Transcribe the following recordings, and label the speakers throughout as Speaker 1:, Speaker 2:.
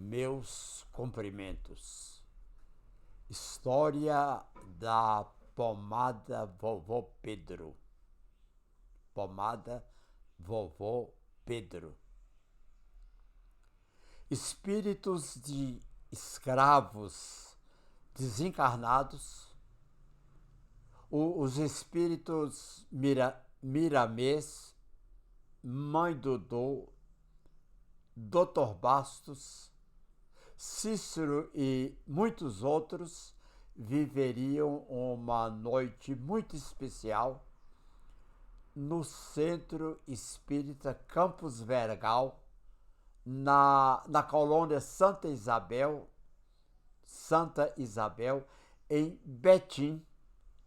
Speaker 1: Meus cumprimentos. História da pomada Vovô Pedro. Pomada Vovô Pedro. Espíritos de escravos desencarnados, os espíritos Miramês, Mãe Dodô, Dr. Bastos, Cícero e muitos outros viveriam uma noite muito especial no Centro Espírita Campos Vergal, na colônia Santa Isabel, em Betim,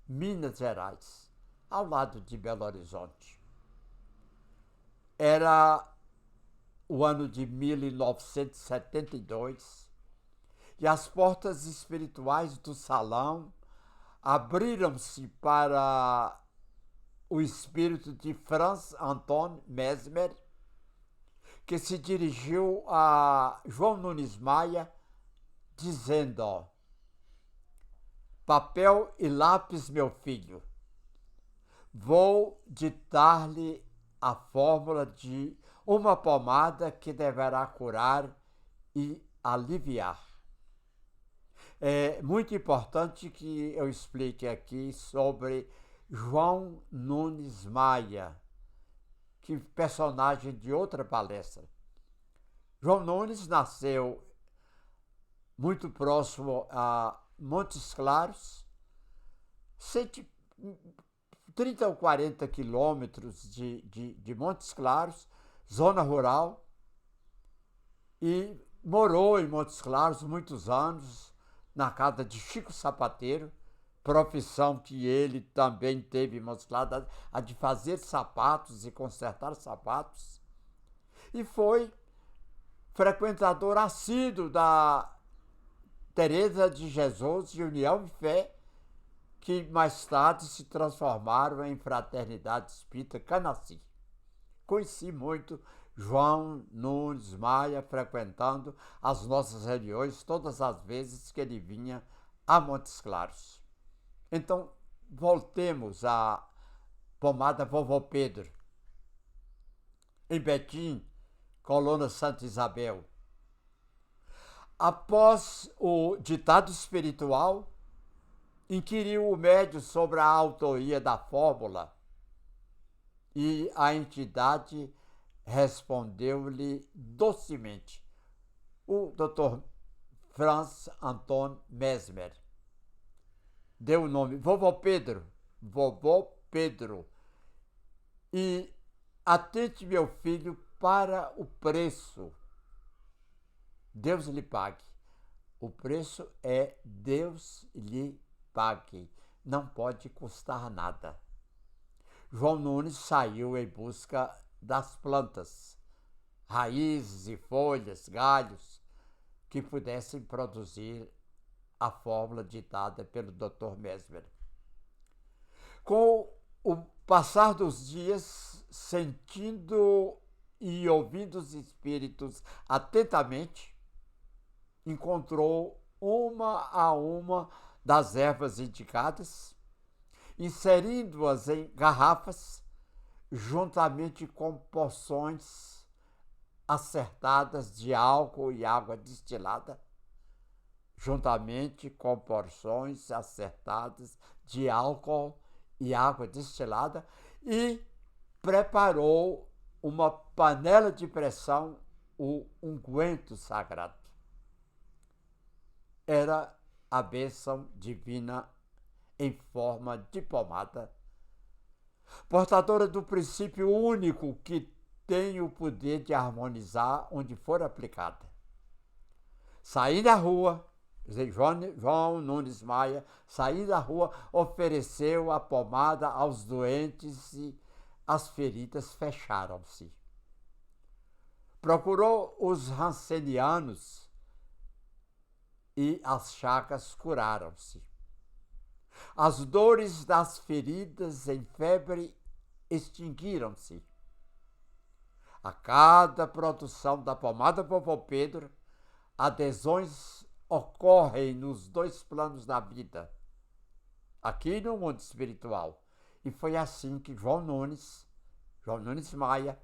Speaker 1: Minas Gerais, ao lado de Belo Horizonte. Era o ano de 1972 e as portas espirituais do salão abriram-se para o espírito de Franz Anton Mesmer, que se dirigiu a João Nunes Maia, dizendo: papel e lápis, meu filho, vou ditar-lhe a fórmula de uma pomada que deverá curar e aliviar. É muito importante que eu explique aqui sobre João Nunes Maia, que personagem de outra palestra. João Nunes nasceu muito próximo a Montes Claros, 30 ou 40 quilômetros de Montes Claros, zona rural, e morou em Montes Claros muitos anos, na casa de Chico Sapateiro, profissão que ele também teve em Montes Claros, a de fazer sapatos e consertar sapatos, e foi frequentador assíduo da Teresa de Jesus de União e Fé, que mais tarde se transformaram em Fraternidade Espírita Canaci. Conheci muito João Nunes Maia frequentando as nossas reuniões todas as vezes que ele vinha a Montes Claros. Então, voltemos à pomada Vovô Pedro. Em Betim, colônia Santa Isabel. Após o ditado espiritual, inquiriu o médium sobre a autoria da fórmula e a entidade respondeu-lhe docemente: o Dr. Franz Anton Mesmer. Deu o nome Vovô Pedro, e atente, meu filho, para o preço. Deus lhe pague. O preço é Deus lhe pague. Não pode custar nada. João Nunes saiu em busca das plantas, raízes e folhas, galhos, que pudessem produzir a fórmula ditada pelo Dr. Mesmer. Com o passar dos dias, sentindo e ouvindo os espíritos atentamente, encontrou uma a uma das ervas indicadas, inserindo-as em garrafas, juntamente com porções acertadas de álcool e água destilada, e preparou uma panela de pressão, o unguento sagrado. Era a bênção divina em forma de pomada, portadora do princípio único que tem o poder de harmonizar onde for aplicada. Saí da rua, João Nunes Maia, saindo da rua, ofereceu a pomada aos doentes e as feridas fecharam-se. Procurou os rancenianos e as chagas curaram-se. As dores das feridas em febre extinguiram-se. A cada produção da pomada Vovô Pedro, adesões ocorrem nos dois planos da vida, aqui no mundo espiritual. E foi assim que João Nunes Maia,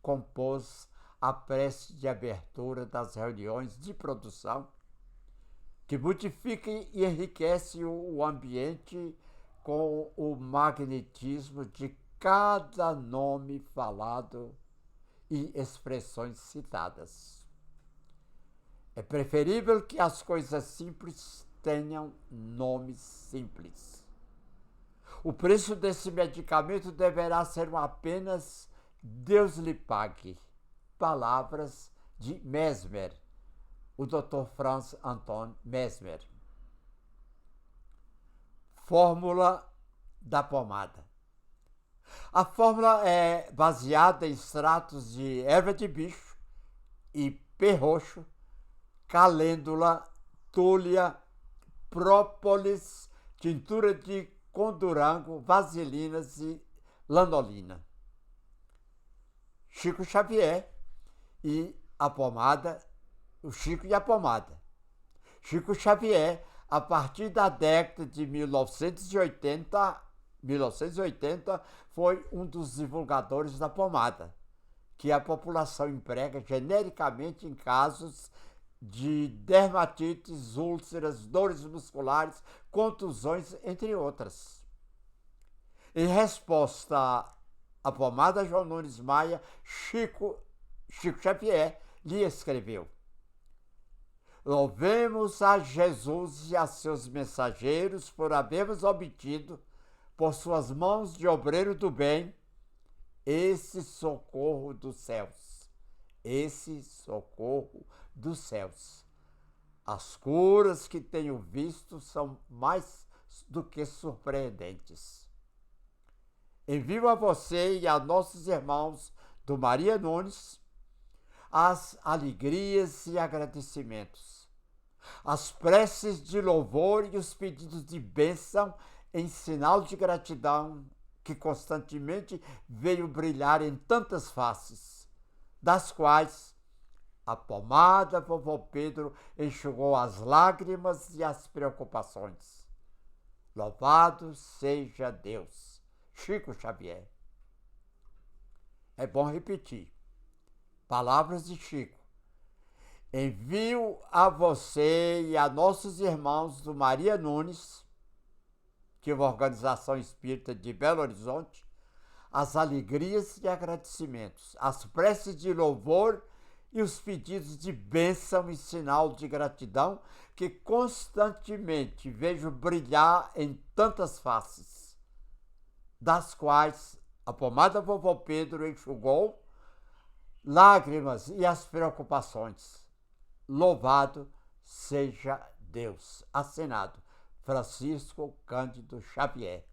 Speaker 1: compôs a prece de abertura das reuniões de produção, que modifica e enriquece o ambiente com o magnetismo de cada nome falado e expressões citadas. É preferível que as coisas simples tenham nomes simples. O preço desse medicamento deverá ser apenas Deus lhe pague. Palavras de Mesmer, o Dr. Franz Anton Mesmer. Fórmula da pomada. A fórmula é baseada em extratos de erva de bicho, ipê roxo, calêndula, túlia, própolis, tintura de condurango, vaselinas e lanolina. Chico Xavier e a pomada, o Chico e a pomada. Chico Xavier, a partir da década de 1980, foi um dos divulgadores da pomada, que a população emprega genericamente em casos de dermatites, úlceras, dores musculares, contusões, entre outras. Em resposta à pomada João Nunes Maia, Chico Xavier lhe escreveu: louvemos a Jesus e a seus mensageiros por havermos obtido, por suas mãos de obreiro do bem, esse socorro dos céus. Esse socorro dos céus. As curas que tenho visto são mais do que surpreendentes. Envio a você e a nossos irmãos do Maria Nunes as alegrias e agradecimentos, as preces de louvor e os pedidos de bênção em sinal de gratidão que constantemente veio brilhar em tantas faces, das quais a pomada Vovô Pedro enxugou as lágrimas e as preocupações. Louvado seja Deus. Chico Xavier. É bom repetir. Palavras de Chico. Envio a você e a nossos irmãos do Maria Nunes, que é uma organização espírita de Belo Horizonte, as alegrias e agradecimentos, as preces de louvor e os pedidos de bênção e sinal de gratidão que constantemente vejo brilhar em tantas faces, das quais a pomada Vovô Pedro enxugou lágrimas e as preocupações. Louvado seja Deus. Assinado Francisco Cândido Xavier.